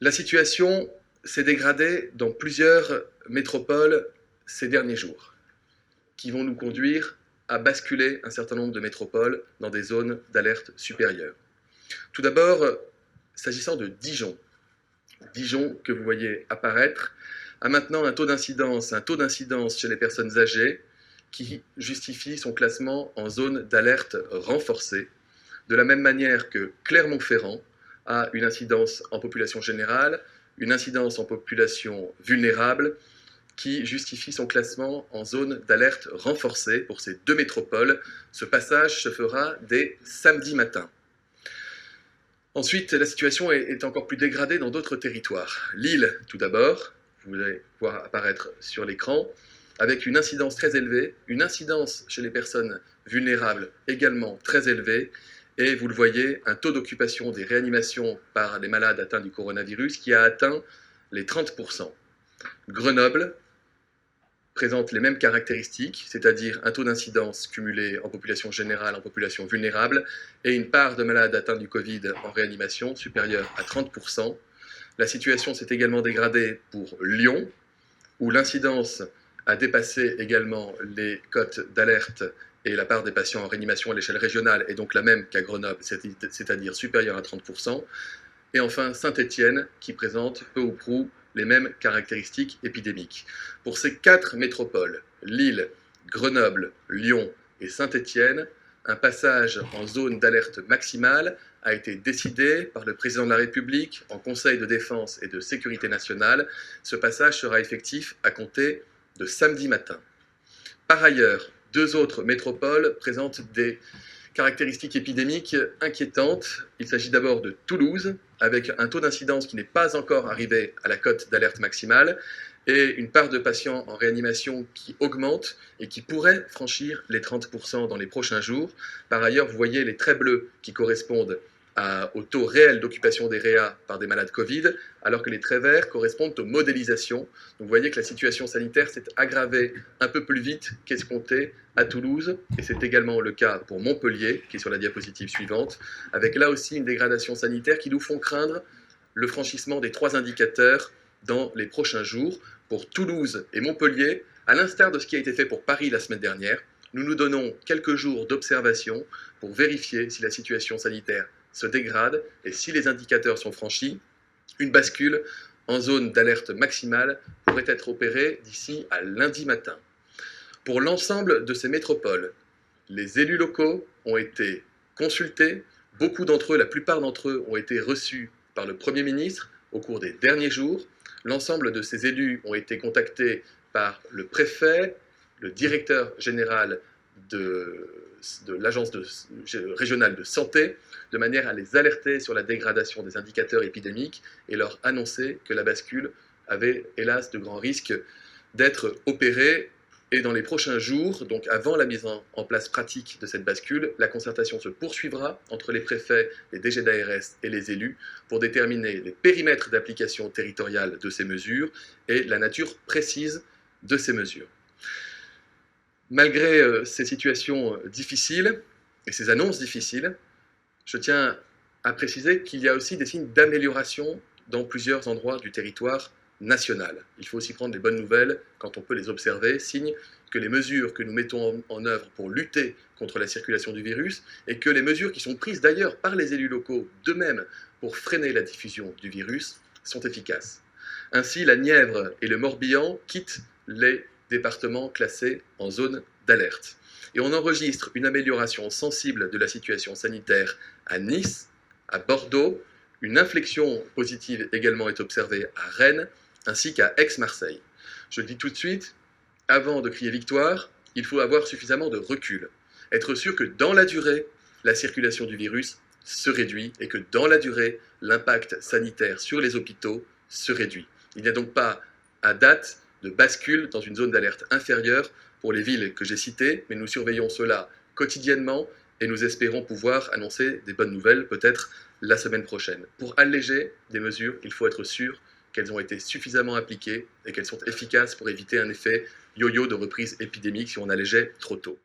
La situation s'est dégradée dans plusieurs métropoles ces derniers jours, qui vont nous conduire à basculer un certain nombre de métropoles dans des zones d'alerte supérieure. Tout d'abord, s'agissant de Dijon, Dijon que vous voyez apparaître, a maintenant un taux d'incidence chez les personnes âgées qui justifie son classement en zone d'alerte renforcée, de la même manière que Clermont-Ferrand a une incidence en population générale, une incidence en population vulnérable, qui justifie son classement en zone d'alerte renforcée pour ces deux métropoles. Ce passage se fera dès samedi matin. Ensuite, la situation est encore plus dégradée dans d'autres territoires. Lille, tout d'abord, vous allez voir apparaître sur l'écran, avec une incidence très élevée, une incidence chez les personnes vulnérables également très élevée, et vous le voyez, un taux d'occupation des réanimations par les malades atteints du coronavirus qui a atteint les 30%. Grenoble présente les mêmes caractéristiques, c'est-à-dire un taux d'incidence cumulé en population générale, en population vulnérable, et une part de malades atteints du Covid en réanimation supérieure à 30%. La situation s'est également dégradée pour Lyon, où l'incidence a dépassé également les cotes d'alerte et la part des patients en réanimation à l'échelle régionale est donc la même qu'à Grenoble, c'est-à-dire supérieure à 30%. Et enfin, Saint-Étienne, qui présente peu ou prou les mêmes caractéristiques épidémiques. Pour ces quatre métropoles, Lille, Grenoble, Lyon et Saint-Étienne, un passage en zone d'alerte maximale a été décidé par le président de la République en Conseil de défense et de sécurité nationale. Ce passage sera effectif à compter de samedi matin. Par ailleurs, deux autres métropoles présentent des caractéristiques épidémiques inquiétantes. Il s'agit d'abord de Toulouse, avec un taux d'incidence qui n'est pas encore arrivé à la cote d'alerte maximale, et une part de patients en réanimation qui augmente et qui pourrait franchir les 30% dans les prochains jours. Par ailleurs, vous voyez les traits bleus qui correspondent au taux réel d'occupation des réa par des malades Covid, alors que les traits verts correspondent aux modélisations. Donc vous voyez que la situation sanitaire s'est aggravée un peu plus vite qu'escompté à Toulouse, et c'est également le cas pour Montpellier, qui est sur la diapositive suivante, avec là aussi une dégradation sanitaire qui nous font craindre le franchissement des 3 indicateurs dans les prochains jours. Pour Toulouse et Montpellier, à l'instar de ce qui a été fait pour Paris la semaine dernière, nous nous donnons quelques jours d'observation pour vérifier si la situation sanitaire se dégrade et si les indicateurs sont franchis, une bascule en zone d'alerte maximale pourrait être opérée d'ici à lundi matin. Pour l'ensemble de ces métropoles, les élus locaux ont été consultés, beaucoup d'entre eux, la plupart d'entre eux, ont été reçus par le Premier ministre au cours des derniers jours. L'ensemble de ces élus ont été contactés par le préfet, le directeur général de l'agence régionale de santé, de manière à les alerter sur la dégradation des indicateurs épidémiques et leur annoncer que la bascule avait, hélas, de grands risques d'être opérée. Et dans les prochains jours, donc avant la mise en place pratique de cette bascule, la concertation se poursuivra entre les préfets, les DG d'ARS et les élus pour déterminer les périmètres d'application territoriale de ces mesures et la nature précise de ces mesures. Malgré ces situations difficiles et ces annonces difficiles, je tiens à préciser qu'il y a aussi des signes d'amélioration dans plusieurs endroits du territoire national. Il faut aussi prendre les bonnes nouvelles quand on peut les observer, signe que les mesures que nous mettons en œuvre pour lutter contre la circulation du virus et que les mesures qui sont prises d'ailleurs par les élus locaux d'eux-mêmes pour freiner la diffusion du virus sont efficaces. Ainsi, la Nièvre et le Morbihan quittent les départements classés en zone d'alerte. Et on enregistre une amélioration sensible de la situation sanitaire à Nice, à Bordeaux. Une inflexion positive également est observée à Rennes, ainsi qu'à Aix-Marseille. Je le dis tout de suite, avant de crier victoire, il faut avoir suffisamment de recul. Être sûr que dans la durée, la circulation du virus se réduit et que dans la durée, l'impact sanitaire sur les hôpitaux se réduit. Il n'y a donc pas, à date, de bascule dans une zone d'alerte inférieure pour les villes que j'ai citées, mais nous surveillons cela quotidiennement et nous espérons pouvoir annoncer des bonnes nouvelles, peut-être la semaine prochaine. Pour alléger des mesures, il faut être sûr qu'elles ont été suffisamment appliquées et qu'elles sont efficaces pour éviter un effet yo-yo de reprise épidémique si on allégeait trop tôt.